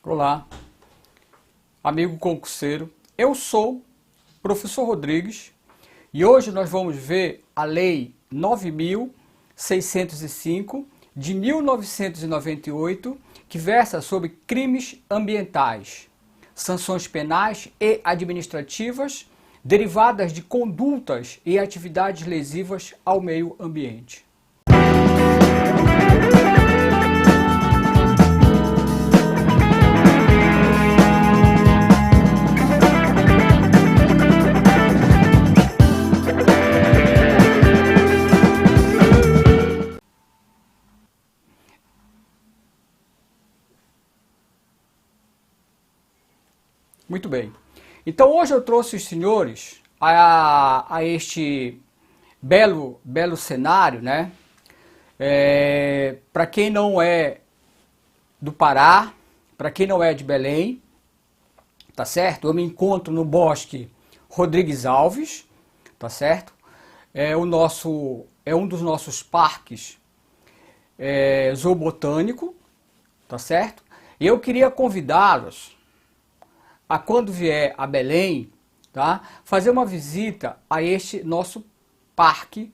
Olá, amigo concurseiro. Eu sou o professor Rodrigues e hoje nós vamos ver a Lei 9.605 de 1998, que versa sobre crimes ambientais, sanções penais e administrativas derivadas de condutas e atividades lesivas ao meio ambiente. Muito bem. Então hoje eu trouxe os senhores a este belo cenário, né? Para quem não é do Pará, para quem não é de Belém, tá certo? Eu me encontro no Bosque Rodrigues Alves, tá certo? É um dos nossos parques zoobotânico, tá certo? E eu queria convidá-los a, quando vier a Belém, tá, fazer uma visita a este nosso parque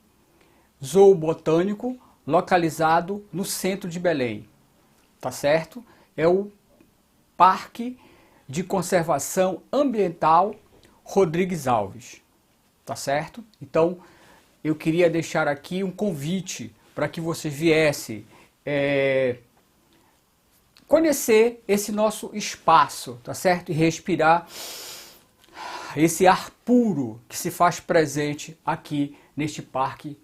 zoobotânico localizado no centro de Belém, tá certo? É o Parque de Conservação Ambiental Rodrigues Alves, tá certo? Então eu queria deixar aqui um convite para que você viesse conhecer esse nosso espaço, tá certo? E respirar esse ar puro que se faz presente aqui neste parque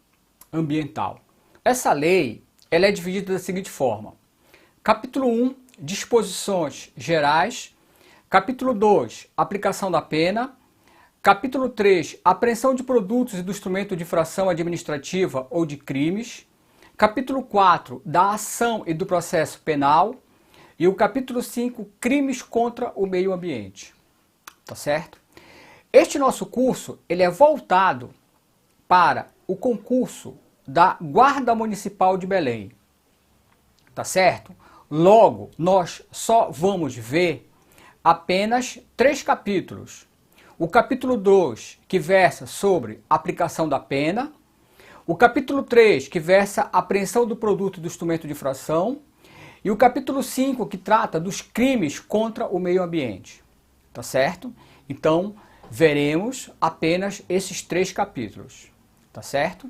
ambiental. Essa lei, ela é dividida da seguinte forma: capítulo 1, disposições gerais; capítulo 2, aplicação da pena; capítulo 3, apreensão de produtos e do instrumento de infração administrativa ou de crimes; capítulo 4, da ação e do processo penal; e o capítulo 5, crimes contra o meio ambiente. Tá certo? Este nosso curso, ele é voltado para o concurso da Guarda Municipal de Belém. Tá certo? Logo, nós só vamos ver apenas 3 capítulos. O capítulo 2, que versa sobre aplicação da pena; o capítulo 3, que versa apreensão do produto e do instrumento de infração; e o capítulo 5, que trata dos crimes contra o meio ambiente. Tá certo? Então, veremos apenas esses 3 capítulos. Tá certo?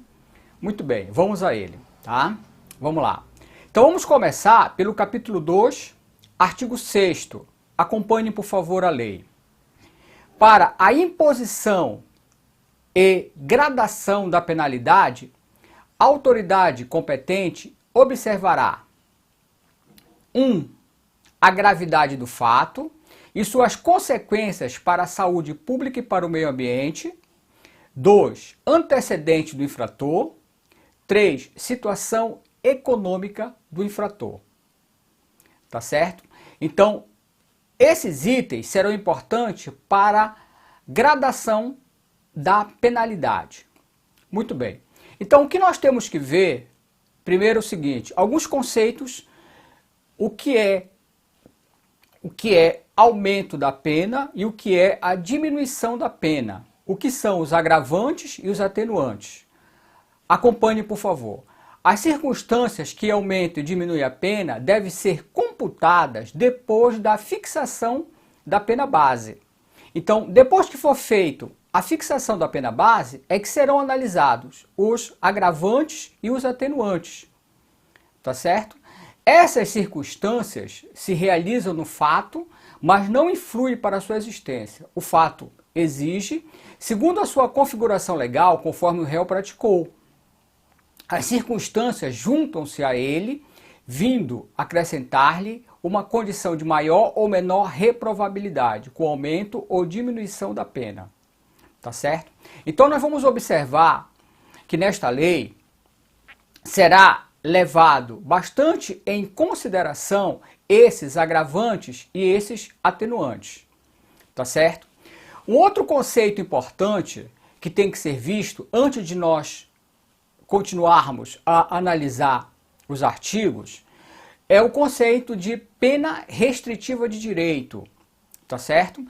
Muito bem, vamos a ele, tá? Vamos lá. Então, vamos começar pelo capítulo 2, artigo 6º. Acompanhem, por favor, a lei. Para a imposição e gradação da penalidade, a autoridade competente observará: 1. A gravidade do fato e suas consequências para a saúde pública e para o meio ambiente. 2. Antecedentes do infrator. 3. Situação econômica do infrator. Tá certo? Então, esses itens serão importantes para a gradação da penalidade. Muito bem. Então, o que nós temos que ver, primeiro é o seguinte: alguns conceitos. O que é aumento da pena e o que é a diminuição da pena. O que são os agravantes e os atenuantes. Acompanhe, por favor. As circunstâncias que aumentam e diminuem a pena devem ser computadas depois da fixação da pena base. Então, depois que for feito a fixação da pena base, é que serão analisados os agravantes e os atenuantes. Tá certo? Essas circunstâncias se realizam no fato, mas não influem para a sua existência. O fato exige, segundo a sua configuração legal, conforme o réu praticou. As circunstâncias juntam-se a ele, vindo acrescentar-lhe uma condição de maior ou menor reprovabilidade, com aumento ou diminuição da pena. Tá certo? Então nós vamos observar que nesta lei será levado bastante em consideração esses agravantes e esses atenuantes, tá certo? Um outro conceito importante que tem que ser visto antes de nós continuarmos a analisar os artigos é o conceito de pena restritiva de direito, tá certo?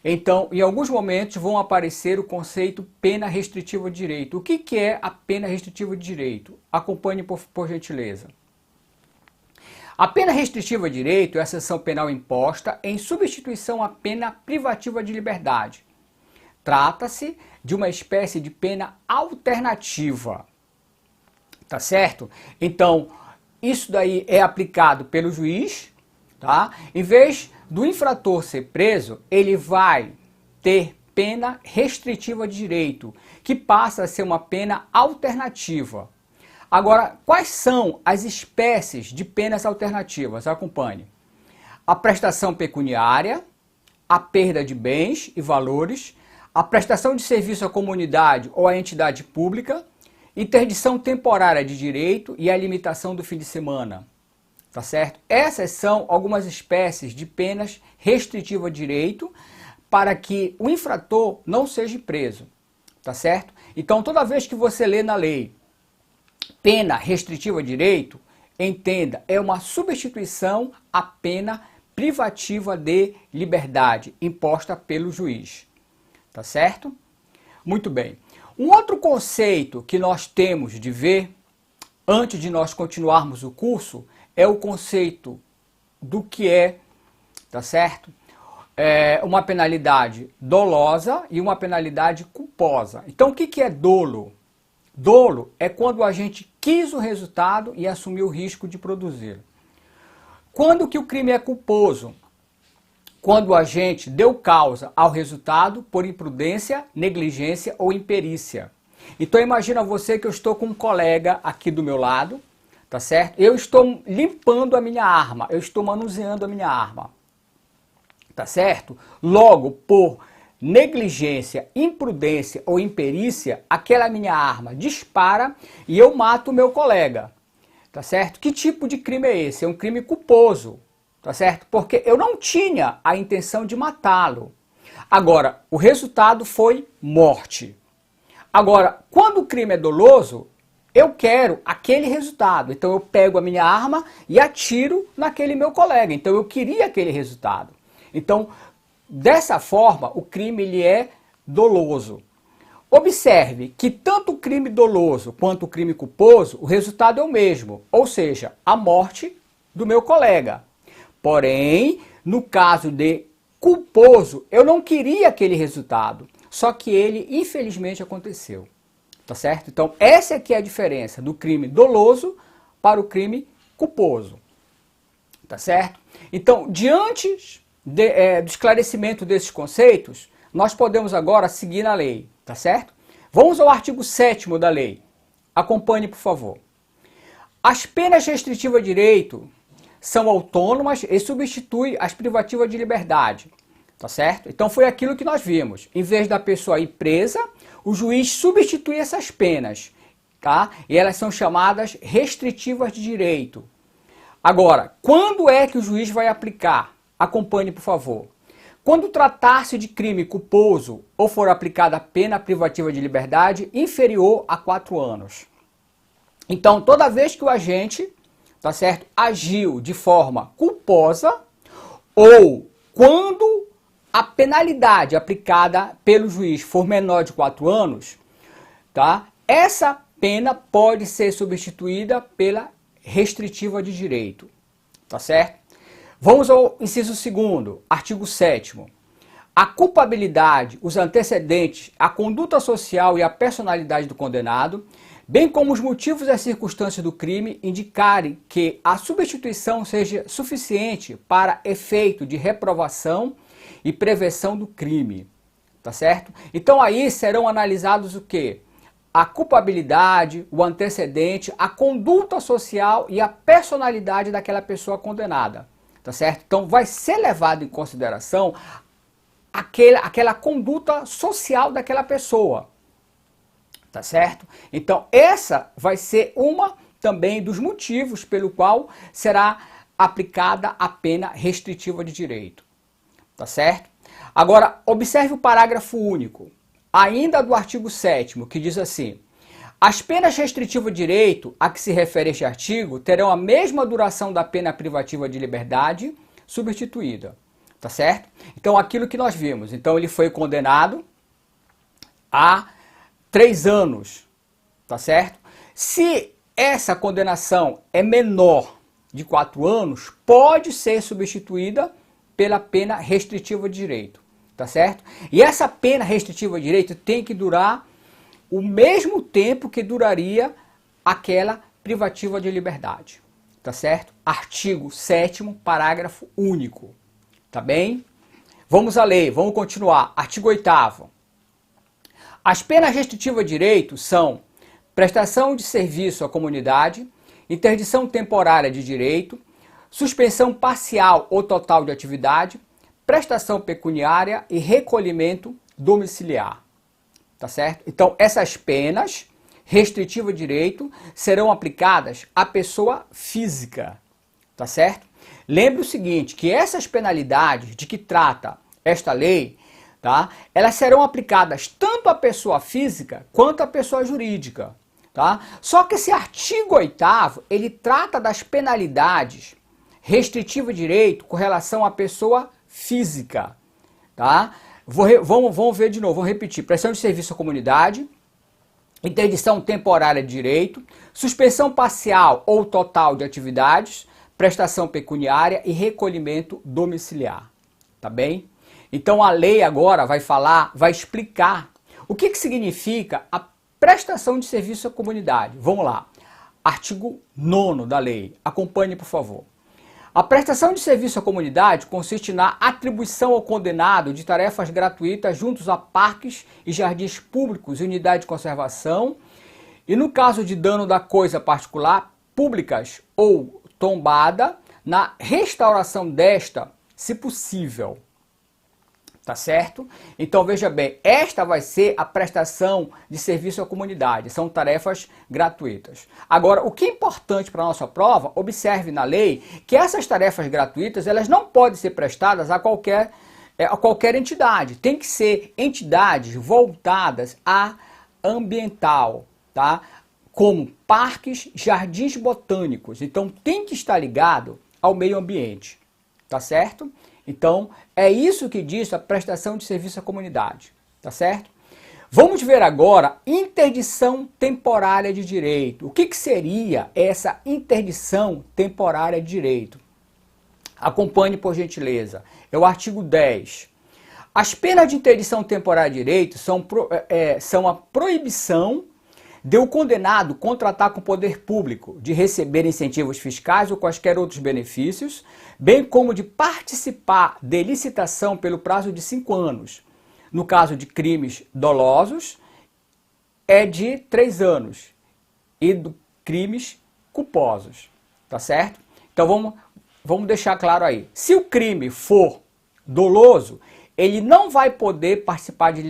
Então, em alguns momentos vão aparecer o conceito pena restritiva de direito. O que é a pena restritiva de direito? Acompanhe por gentileza. A pena restritiva de direito é a sanção penal imposta em substituição à pena privativa de liberdade. Trata-se de uma espécie de pena alternativa, tá certo? Então, isso daí é aplicado pelo juiz, tá? Em vez do infrator ser preso, ele vai ter pena restritiva de direito, que passa a ser uma pena alternativa. Agora, quais são as espécies de penas alternativas? Acompanhe. A prestação pecuniária, a perda de bens e valores, a prestação de serviço à comunidade ou à entidade pública, interdição temporária de direito e a limitação do fim de semana. Tá certo? Essas são algumas espécies de penas restritivas de direito para que o infrator não seja preso. Tá certo? Então, toda vez que você lê na lei pena restritiva de direito, entenda, é uma substituição à pena privativa de liberdade imposta pelo juiz. Tá certo? Muito bem. Um outro conceito que nós temos de ver, antes de nós continuarmos o curso, é o conceito do que é, tá certo? Uma penalidade dolosa e uma penalidade culposa. Então, o que é dolo? Dolo é quando a gente quis o resultado e assumiu o risco de produzi-lo. Quando que o crime é culposo? Quando a gente deu causa ao resultado por imprudência, negligência ou imperícia. Então imagina você que eu estou com um colega aqui do meu lado, tá certo? Eu estou limpando a minha arma, eu estou manuseando a minha arma, tá certo? Logo, por negligência, imprudência ou imperícia, aquela minha arma dispara e eu mato o meu colega, tá certo? Que tipo de crime é esse? É um crime culposo. Tá certo? Porque eu não tinha a intenção de matá-lo. Agora, o resultado foi morte. Agora, quando o crime é doloso, eu quero aquele resultado. Então eu pego a minha arma e atiro naquele meu colega. Então eu queria aquele resultado. Então, dessa forma, o crime ele é doloso. Observe que tanto o crime doloso quanto o crime culposo, o resultado é o mesmo. Ou seja, a morte do meu colega. Porém, no caso de culposo, eu não queria aquele resultado, só que ele infelizmente aconteceu, tá certo? Então, essa aqui é a diferença do crime doloso para o crime culposo, tá certo? Então, diante do esclarecimento desses conceitos, nós podemos agora seguir na lei, tá certo? Vamos ao artigo 7º da lei. Acompanhe, por favor. As penas restritivas de direito são autônomas e substituem as privativas de liberdade, tá certo? Então foi aquilo que nós vimos. Em vez da pessoa ir presa, o juiz substitui essas penas, tá? E elas são chamadas restritivas de direito. Agora, quando é que o juiz vai aplicar? Acompanhe, por favor. Quando tratar-se de crime culposo ou for aplicada a pena privativa de liberdade inferior a 4 anos. Então, toda vez que o agente, tá certo, agiu de forma culposa ou quando a penalidade aplicada pelo juiz for menor de 4 anos, tá? Essa pena pode ser substituída pela restritiva de direito, tá certo? Vamos ao inciso 2º, artigo 7º. A culpabilidade, os antecedentes, a conduta social e a personalidade do condenado, bem como os motivos e as circunstâncias do crime, indicarem que a substituição seja suficiente para efeito de reprovação e prevenção do crime, tá certo? Então aí serão analisados o quê? A culpabilidade, o antecedente, a conduta social e a personalidade daquela pessoa condenada, tá certo? Então vai ser levado em consideração aquela conduta social daquela pessoa, tá certo? Então essa vai ser uma também dos motivos pelo qual será aplicada a pena restritiva de direito, tá certo? Agora observe o parágrafo único, ainda do artigo 7º, que diz assim: As penas restritivas de direito a que se refere este artigo terão a mesma duração da pena privativa de liberdade substituída, tá certo? Então, aquilo que nós vimos. Então, ele foi condenado a 3 anos, tá certo? Se essa condenação é menor de 4 anos, pode ser substituída pela pena restritiva de direito, tá certo? E essa pena restritiva de direito tem que durar o mesmo tempo que duraria aquela privativa de liberdade, tá certo? Artigo 7º, parágrafo único, tá bem? Vamos à lei, vamos continuar. Artigo 8º. As penas restritivas de direito são prestação de serviço à comunidade, interdição temporária de direito, suspensão parcial ou total de atividade, prestação pecuniária e recolhimento domiciliar. Tá certo? Então, essas penas restritivas de direito serão aplicadas à pessoa física. Tá certo? Lembre o seguinte, que essas penalidades de que trata esta lei, tá? Elas serão aplicadas tanto à pessoa física quanto à pessoa jurídica. Tá? Só que esse artigo 8º, ele trata das penalidades restritivas de direito com relação à pessoa física. Tá? Vamos ver de novo, vou repetir. Prestação de serviço à comunidade, interdição temporária de direito, suspensão parcial ou total de atividades, prestação pecuniária e recolhimento domiciliar. Tá bem? Então a lei agora vai explicar o que significa a prestação de serviço à comunidade. Vamos lá. Artigo 9º da lei. Acompanhe, por favor. A prestação de serviço à comunidade consiste na atribuição ao condenado de tarefas gratuitas juntos a parques e jardins públicos e unidade de conservação e, no caso de dano da coisa particular, públicas ou tombada, na restauração desta, se possível. Tá certo? Então, veja bem, esta vai ser a prestação de serviço à comunidade, são tarefas gratuitas. Agora, o que é importante para a nossa prova, observe na lei que essas tarefas gratuitas, elas não podem ser prestadas a qualquer entidade. Tem que ser entidades voltadas a ambiental, tá? Como parques, jardins botânicos. Então, tem que estar ligado ao meio ambiente, tá certo? Então, é isso que diz a prestação de serviço à comunidade, tá certo? Vamos ver agora interdição temporária de direito. O que seria essa interdição temporária de direito? Acompanhe, por gentileza. É o artigo 10. As penas de interdição temporária de direito são a proibição de o condenado contratar com o poder público, de receber incentivos fiscais ou quaisquer outros benefícios, bem como de participar de licitação pelo prazo de 5 anos. No caso de crimes dolosos, é de 3 anos. E de crimes culposos. Tá certo? Então vamos deixar claro aí. Se o crime for doloso, ele não vai poder participar de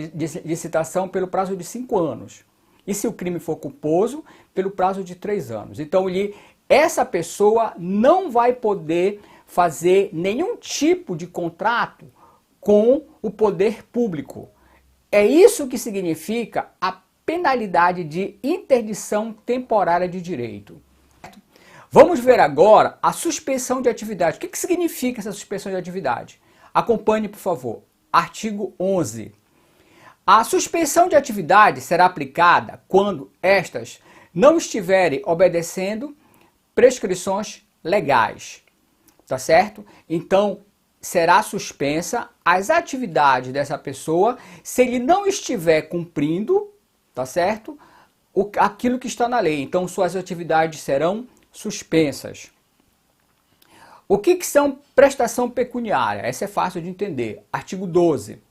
licitação pelo prazo de 5 anos. E se o crime for culposo, pelo prazo de 3 anos. Então, essa pessoa não vai poder fazer nenhum tipo de contrato com o poder público. É isso que significa a penalidade de interdição temporária de direito. Vamos ver agora a suspensão de atividade. O que significa essa suspensão de atividade? Acompanhe, por favor. Artigo 11. A suspensão de atividade será aplicada quando estas não estiverem obedecendo prescrições legais, tá certo? Então, será suspensa as atividades dessa pessoa se ele não estiver cumprindo, tá certo? Aquilo que está na lei. Então, suas atividades serão suspensas. O que são prestação pecuniária? Essa é fácil de entender. Artigo 12.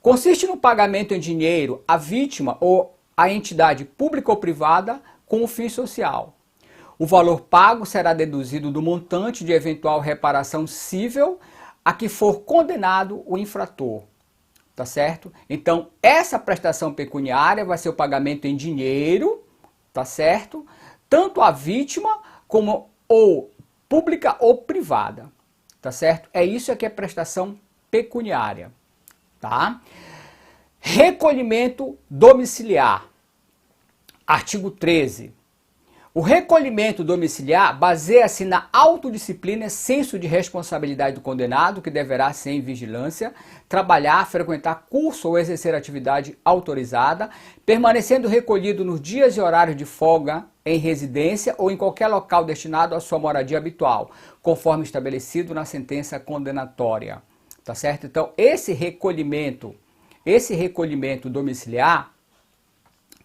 Consiste no pagamento em dinheiro à vítima ou à entidade pública ou privada com o fim social. O valor pago será deduzido do montante de eventual reparação cível a que for condenado o infrator. Tá certo? Então, essa prestação pecuniária vai ser o pagamento em dinheiro, tá certo? Tanto à vítima como ou pública ou privada. Tá certo? É isso que é prestação pecuniária. Tá? Recolhimento domiciliar. Artigo 13. O recolhimento domiciliar baseia-se na autodisciplina e senso de responsabilidade do condenado, que deverá ser em vigilância, trabalhar, frequentar curso ou exercer atividade autorizada, permanecendo recolhido nos dias e horários de folga em residência ou em qualquer local destinado à sua moradia habitual, conforme estabelecido na sentença condenatória. Tá certo? Então, esse recolhimento domiciliar,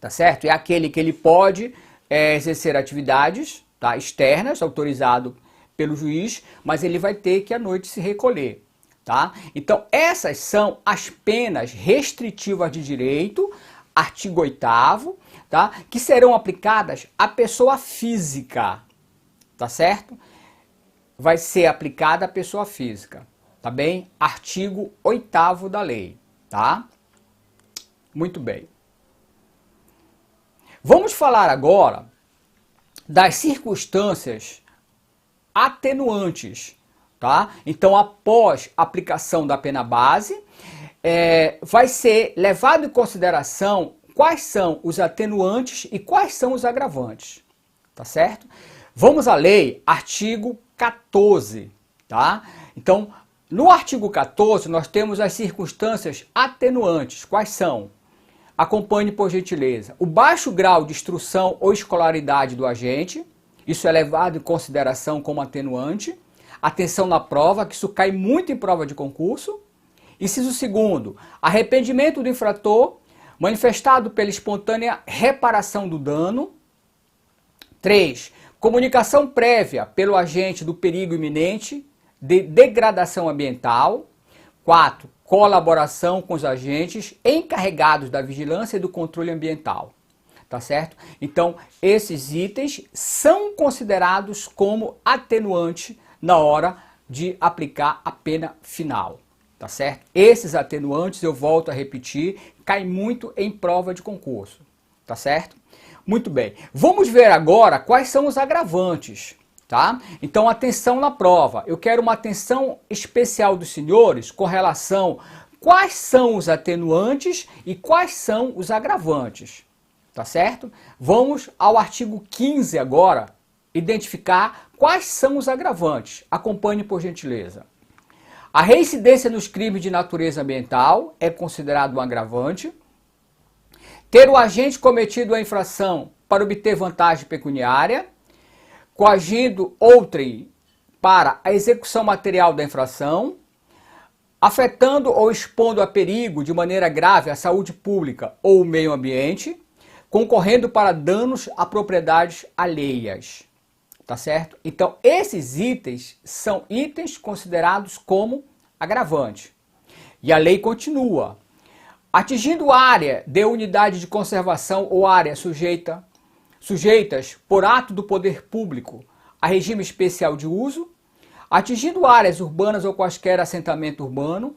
tá certo? É aquele que ele pode exercer atividades, tá, externas, autorizado pelo juiz, mas ele vai ter que à noite se recolher, tá? Então, essas são as penas restritivas de direito, artigo 8º, tá? Que serão aplicadas à pessoa física, tá certo? Vai ser aplicada à pessoa física, tá bem? Artigo 8º da lei, tá? Muito bem. Vamos falar agora das circunstâncias atenuantes, tá? Então, após a aplicação da pena base, vai ser levado em consideração quais são os atenuantes e quais são os agravantes, tá certo? Vamos à lei, artigo 14, tá? Então, no artigo 14, nós temos as circunstâncias atenuantes. Quais são? Acompanhe por gentileza. O baixo grau de instrução ou escolaridade do agente, isso é levado em consideração como atenuante. Atenção na prova, que isso cai muito em prova de concurso. Inciso 2º, arrependimento do infrator, manifestado pela espontânea reparação do dano. 3, comunicação prévia pelo agente do perigo iminente de degradação ambiental. 4, colaboração com os agentes encarregados da vigilância e do controle ambiental, tá certo? Então, esses itens são considerados como atenuante na hora de aplicar a pena final, tá certo? Esses atenuantes, eu volto a repetir, caem muito em prova de concurso, tá certo? Muito bem. Vamos ver agora quais são os agravantes. Tá? Então, atenção na prova. Eu quero uma atenção especial dos senhores com relação quais são os atenuantes e quais são os agravantes. Tá certo? Vamos ao artigo 15 agora, identificar quais são os agravantes. Acompanhe por gentileza. A reincidência nos crimes de natureza ambiental é considerado um agravante. Ter o agente cometido a infração para obter vantagem pecuniária, coagindo outrem para a execução material da infração, afetando ou expondo a perigo de maneira grave a saúde pública ou o meio ambiente, concorrendo para danos a propriedades alheias. Tá certo? Então, esses itens são itens considerados como agravantes. E a lei continua. Atingindo área de unidade de conservação ou área sujeitas por ato do poder público a regime especial de uso, atingindo áreas urbanas ou quaisquer assentamento urbano,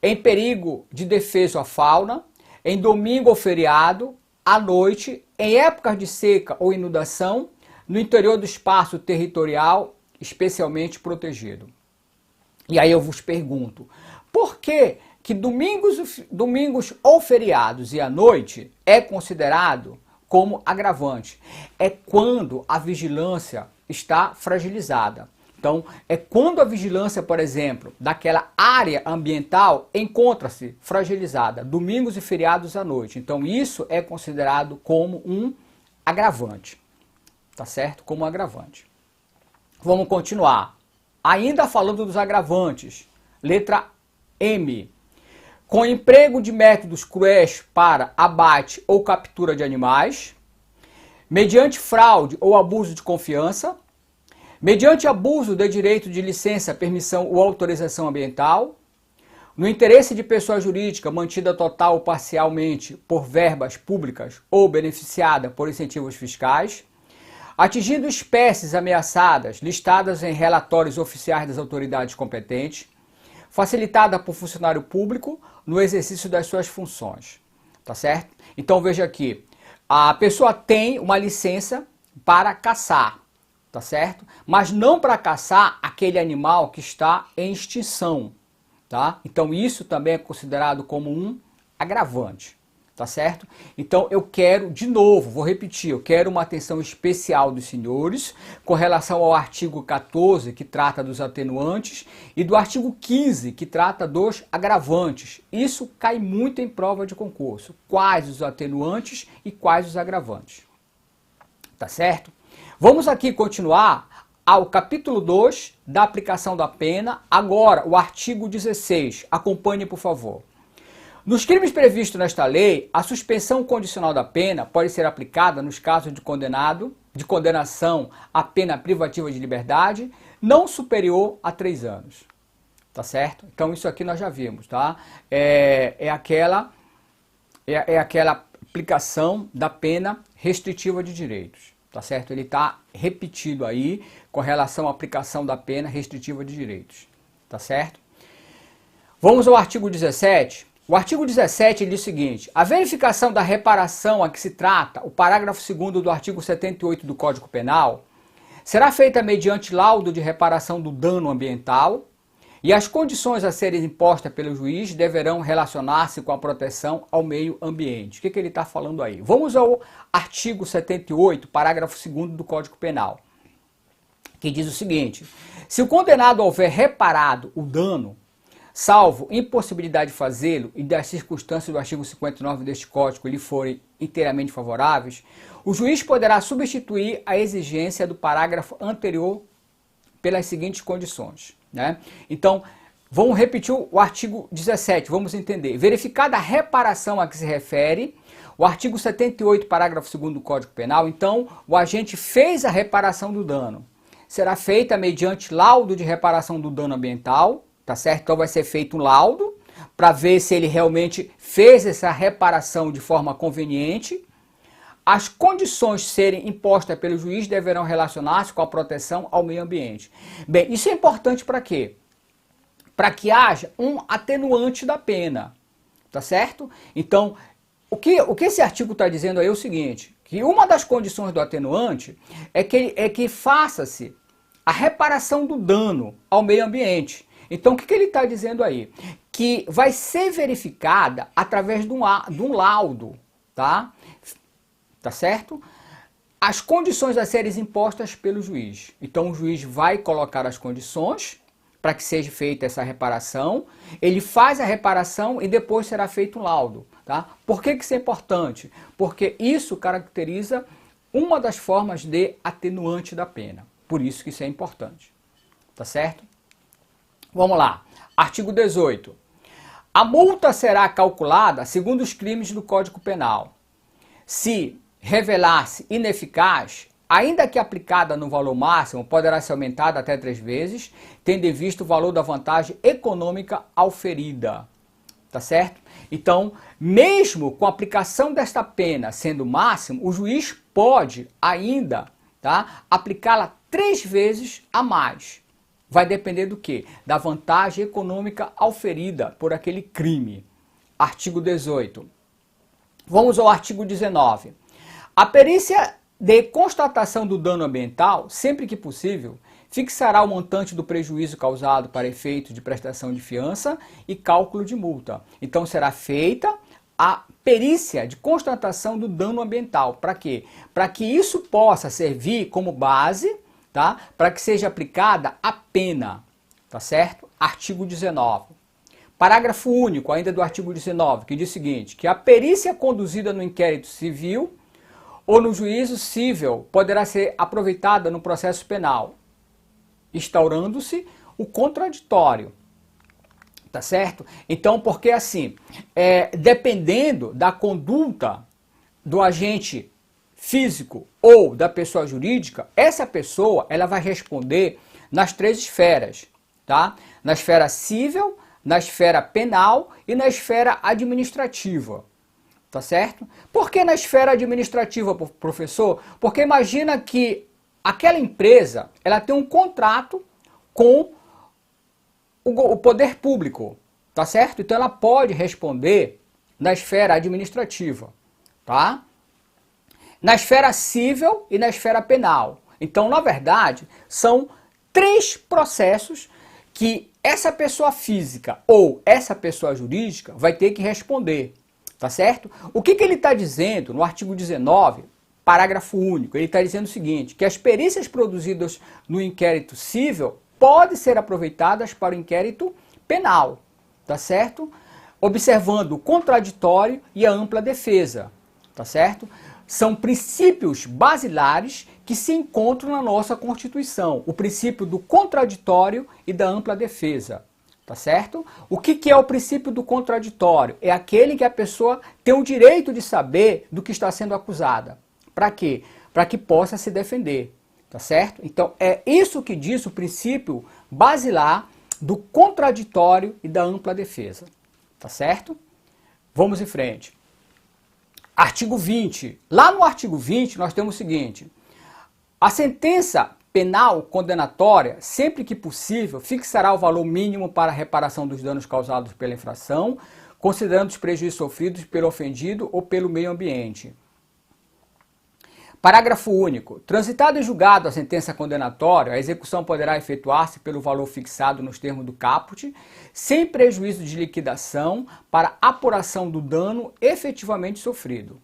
em perigo de defeso à fauna, em domingo ou feriado, à noite, em épocas de seca ou inundação, no interior do espaço territorial especialmente protegido. E aí eu vos pergunto, por que domingos ou feriados e à noite é considerado como agravante? É quando a vigilância está fragilizada. Então, é quando a vigilância, por exemplo, daquela área ambiental encontra-se fragilizada, domingos e feriados à noite. Então, isso é considerado como um agravante. Tá certo? Como um agravante. Vamos continuar. Ainda falando dos agravantes. Letra M. Com emprego de métodos cruéis para abate ou captura de animais, mediante fraude ou abuso de confiança, mediante abuso de direito de licença, permissão ou autorização ambiental, no interesse de pessoa jurídica mantida total ou parcialmente por verbas públicas ou beneficiada por incentivos fiscais, atingindo espécies ameaçadas listadas em relatórios oficiais das autoridades competentes, facilitada por funcionário público no exercício das suas funções, tá certo? Então veja aqui, a pessoa tem uma licença para caçar, tá certo? Mas não para caçar aquele animal que está em extinção, tá? Então isso também é considerado como um agravante, tá certo? Então eu quero, de novo, vou repetir, eu quero uma atenção especial dos senhores com relação ao artigo 14, que trata dos atenuantes, e do artigo 15, que trata dos agravantes. Isso cai muito em prova de concurso. Quais os atenuantes e quais os agravantes. Tá certo? Vamos aqui continuar ao capítulo 2 da aplicação da pena, agora o artigo 16. Acompanhe, por favor. Nos crimes previstos nesta lei, a suspensão condicional da pena pode ser aplicada nos casos de condenação à pena privativa de liberdade não superior a 3 anos. Tá certo? Então isso aqui nós já vimos, tá? É aquela aplicação da pena restritiva de direitos, tá certo? Ele está repetido aí com relação à aplicação da pena restritiva de direitos, tá certo? Vamos ao artigo 17. O artigo 17 diz o seguinte: a verificação da reparação a que se trata, o parágrafo 2º do artigo 78 do Código Penal, será feita mediante laudo de reparação do dano ambiental e as condições a serem impostas pelo juiz deverão relacionar-se com a proteção ao meio ambiente. O que ele está falando aí? Vamos ao artigo 78, parágrafo 2º do Código Penal, que diz o seguinte: se o condenado houver reparado o dano, salvo impossibilidade de fazê-lo e das circunstâncias do artigo 59 deste Código lhe forem inteiramente favoráveis, o juiz poderá substituir a exigência do parágrafo anterior pelas seguintes condições, né? Então, vamos repetir o artigo 17, vamos entender. Verificada a reparação a que se refere, o artigo 78, parágrafo 2º do Código Penal, então, o agente fez a reparação do dano. Será feita mediante laudo de reparação do dano ambiental, tá certo? Então vai ser feito um laudo para ver se ele realmente fez essa reparação de forma conveniente. As condições serem impostas pelo juiz deverão relacionar-se com a proteção ao meio ambiente. Bem, isso é importante para quê? Para que haja um atenuante da pena, tá certo? Então, o que esse artigo está dizendo aí é o seguinte, que uma das condições do atenuante é que faça-se a reparação do dano ao meio ambiente. Então, o que ele está dizendo aí? Que vai ser verificada através de um laudo, tá? Tá certo? As condições a serem impostas pelo juiz. Então, o juiz vai colocar as condições para que seja feita essa reparação. Ele faz a reparação e depois será feito um laudo, tá? Por que isso é importante? Porque isso caracteriza uma das formas de atenuante da pena. Por isso que isso é importante. Tá certo? Vamos lá, artigo 18. A multa será calculada segundo os crimes do Código Penal. Se revelar-se ineficaz, ainda que aplicada no valor máximo, poderá ser aumentada até 3 vezes, tendo em vista o valor da vantagem econômica auferida. Tá certo? Então, mesmo com a aplicação desta pena sendo máximo, o juiz pode ainda, tá, aplicá-la 3 vezes a mais. Vai depender do quê? Da vantagem econômica auferida por aquele crime. Artigo 18. Vamos ao artigo 19. A perícia de constatação do dano ambiental, sempre que possível, fixará o montante do prejuízo causado para efeito de prestação de fiança e cálculo de multa. Então será feita a perícia de constatação do dano ambiental. Para quê? Para que isso possa servir como base, tá? Para que seja aplicada a pena, tá certo? Artigo 19. Parágrafo único, ainda do artigo 19, que diz o seguinte, que a perícia conduzida no inquérito civil ou no juízo civil poderá ser aproveitada no processo penal, instaurando-se o contraditório, tá certo? Então, porque assim, dependendo da conduta do agente físico ou da pessoa jurídica, essa pessoa ela vai responder nas 3 esferas, tá? Na esfera civil, na esfera penal e na esfera administrativa, tá certo? Por que na esfera administrativa, professor? Porque imagina que aquela empresa ela tem um contrato com o poder público, tá certo? Então ela pode responder na esfera administrativa, tá? Na esfera civil e na esfera penal. Então, na verdade, são 3 processos que essa pessoa física ou essa pessoa jurídica vai ter que responder, Tá certo? O que ele está dizendo no artigo 19, parágrafo único? Ele está dizendo o seguinte, que as perícias produzidas no inquérito civil podem ser aproveitadas para o inquérito penal, tá certo? Observando o contraditório e a ampla defesa, tá certo? São princípios basilares que se encontram na nossa Constituição, o princípio do contraditório e da ampla defesa. Tá certo? O que é o princípio do contraditório? É aquele que a pessoa tem o direito de saber do que está sendo acusada. Para quê? Para que possa se defender. Tá certo? Então, é isso que diz o princípio basilar do contraditório e da ampla defesa. Tá certo? Vamos em frente. Artigo 20. Lá no artigo 20, nós temos o seguinte. A sentença penal condenatória, sempre que possível, fixará o valor mínimo para a reparação dos danos causados pela infração, considerando os prejuízos sofridos pelo ofendido ou pelo meio ambiente. Parágrafo único. Transitada e julgada a sentença condenatória, a execução poderá efetuar-se pelo valor fixado nos termos do caput, sem prejuízo de liquidação para apuração do dano efetivamente sofrido.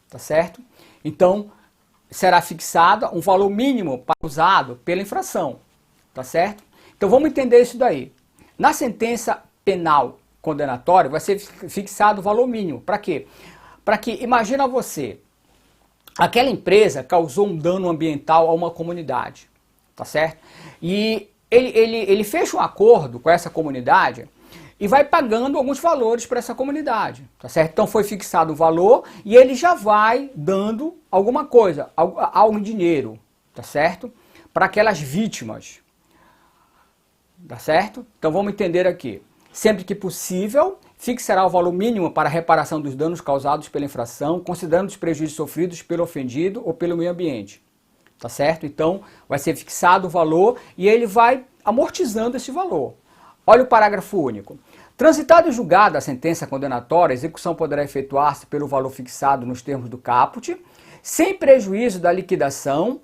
Tá certo? Então, será fixado um valor mínimo usado pela infração, tá certo? Então vamos entender isso daí. Na sentença penal condenatória vai ser fixado o valor mínimo. Para quê? Para que, imagina você, aquela empresa causou um dano ambiental a uma comunidade, tá certo? E ele fecha um acordo com essa comunidade e vai pagando alguns valores para essa comunidade, tá certo? Então foi fixado o valor e ele já vai dando alguma coisa, algum dinheiro, tá certo? Para aquelas vítimas, tá certo? Então vamos entender aqui. Sempre que possível, fixará o valor mínimo para a reparação dos danos causados pela infração, considerando os prejuízos sofridos pelo ofendido ou pelo meio ambiente, tá certo? Então vai ser fixado o valor e ele vai amortizando esse valor. Olha o parágrafo único. Transitada e julgada a sentença condenatória, a execução poderá efetuar-se pelo valor fixado nos termos do caput, sem prejuízo da liquidação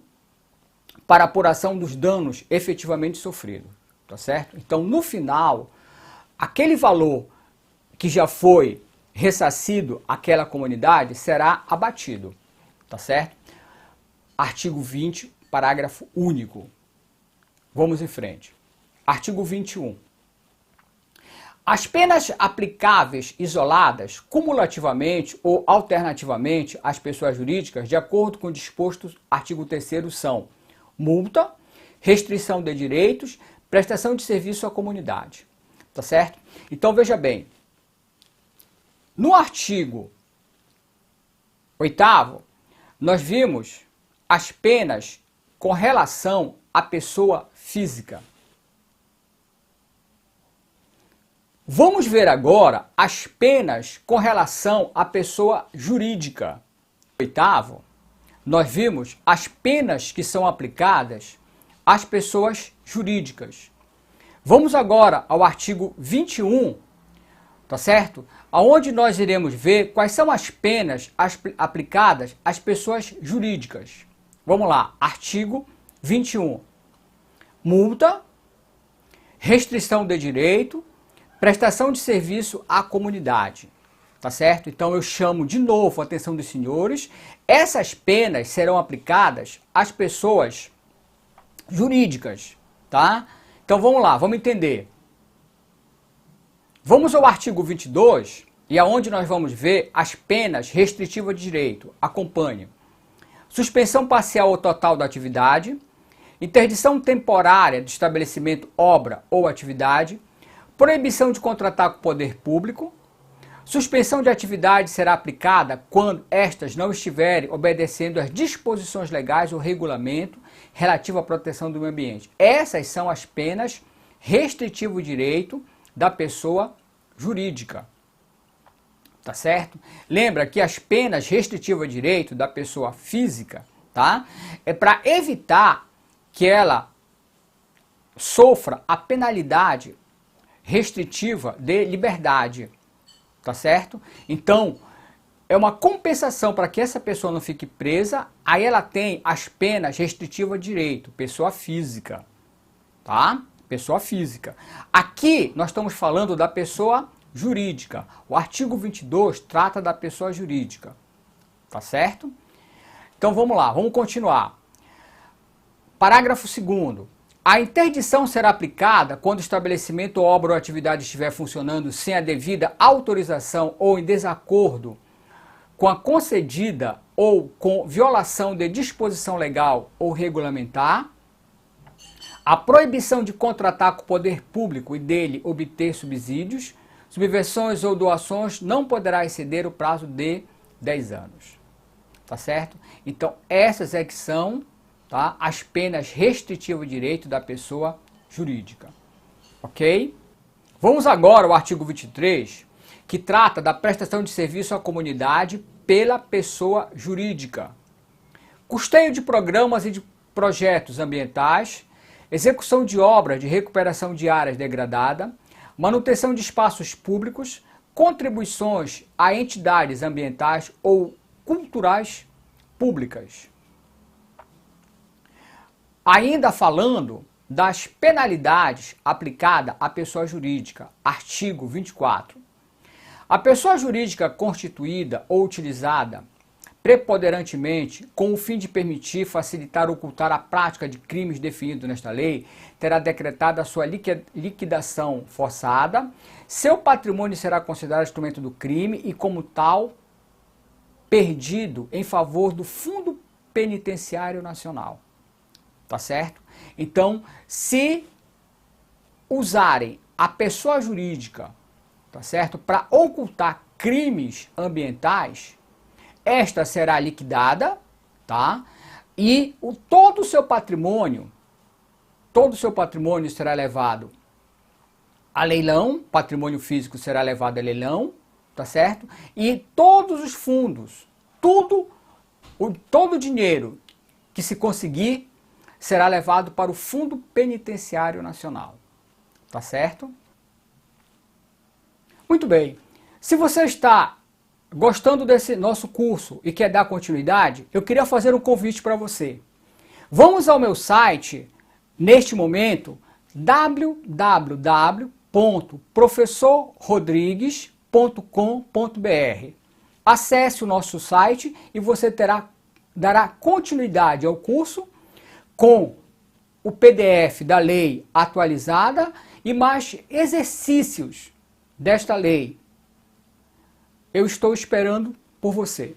para apuração dos danos efetivamente sofridos. Tá certo? Então, no final, aquele valor que já foi ressarcido àquela comunidade será abatido. Tá certo? Artigo 20, parágrafo único. Vamos em frente. Artigo 21. As penas aplicáveis isoladas, cumulativamente ou alternativamente às pessoas jurídicas, de acordo com o disposto no artigo 3º, são multa, restrição de direitos, prestação de serviço à comunidade. Tá certo? Então veja bem, no artigo 8º, nós vimos as penas com relação à pessoa física. Vamos ver agora as penas com relação à pessoa jurídica. No 8º, nós vimos as penas que são aplicadas às pessoas jurídicas. Vamos agora ao artigo 21, tá certo? Aonde nós iremos ver quais são as penas aplicadas às pessoas jurídicas. Vamos lá, artigo 21. Multa, restrição de direito, prestação de serviço à comunidade, tá certo? Então eu chamo de novo a atenção dos senhores, essas penas serão aplicadas às pessoas jurídicas, tá? Então vamos lá, vamos entender. Vamos ao artigo 22, e aonde nós vamos ver as penas restritivas de direito. Acompanhe. Suspensão parcial ou total da atividade, interdição temporária do estabelecimento, obra ou atividade, proibição de contratar com o poder público, suspensão de atividade será aplicada quando estas não estiverem obedecendo às disposições legais ou regulamento relativo à proteção do meio ambiente. Essas são as penas restritivas de direito da pessoa jurídica. Tá certo? Lembra que as penas restritivas de direito da pessoa física, tá? É para evitar que ela sofra a penalidade restritiva de liberdade, tá certo? Então, é uma compensação para que essa pessoa não fique presa, aí ela tem as penas restritivas de direito, pessoa física, tá? Pessoa física. Aqui nós estamos falando da pessoa jurídica. O artigo 22 trata da pessoa jurídica, tá certo? Então vamos lá, vamos continuar. Parágrafo 2º. A interdição será aplicada quando o estabelecimento, obra ou atividade estiver funcionando sem a devida autorização ou em desacordo com a concedida ou com violação de disposição legal ou regulamentar. A proibição de contratar com o poder público e dele obter subsídios, subvenções ou doações não poderá exceder o prazo de 10 anos. Tá certo? Então, essas é que são, tá, as penas restritivas de direito da pessoa jurídica. Ok? Vamos agora ao artigo 23, que trata da prestação de serviço à comunidade pela pessoa jurídica. Custeio de programas e de projetos ambientais, execução de obras de recuperação de áreas degradadas, manutenção de espaços públicos, contribuições a entidades ambientais ou culturais públicas. Ainda falando das penalidades aplicadas à pessoa jurídica, artigo 24. A pessoa jurídica constituída ou utilizada preponderantemente com o fim de permitir, facilitar ou ocultar a prática de crimes definidos nesta lei, terá decretada a sua liquidação forçada, seu patrimônio será considerado instrumento do crime e, como tal, perdido em favor do Fundo Penitenciário Nacional. Tá certo? Então, se usarem a pessoa jurídica, tá certo, para ocultar crimes ambientais, esta será liquidada, tá? E todo o seu patrimônio será levado a leilão, patrimônio físico será levado a leilão, tá certo? E todos os fundos, todo o dinheiro que se conseguir será levado para o Fundo Penitenciário Nacional, tá certo? Muito bem. Se você está gostando desse nosso curso e quer dar continuidade, eu queria fazer um convite para você. Vamos ao meu site, neste momento, www.professorrodrigues.com.br. Acesse o nosso site e você dará continuidade ao curso com o PDF da lei atualizada e mais exercícios desta lei. Eu estou esperando por você.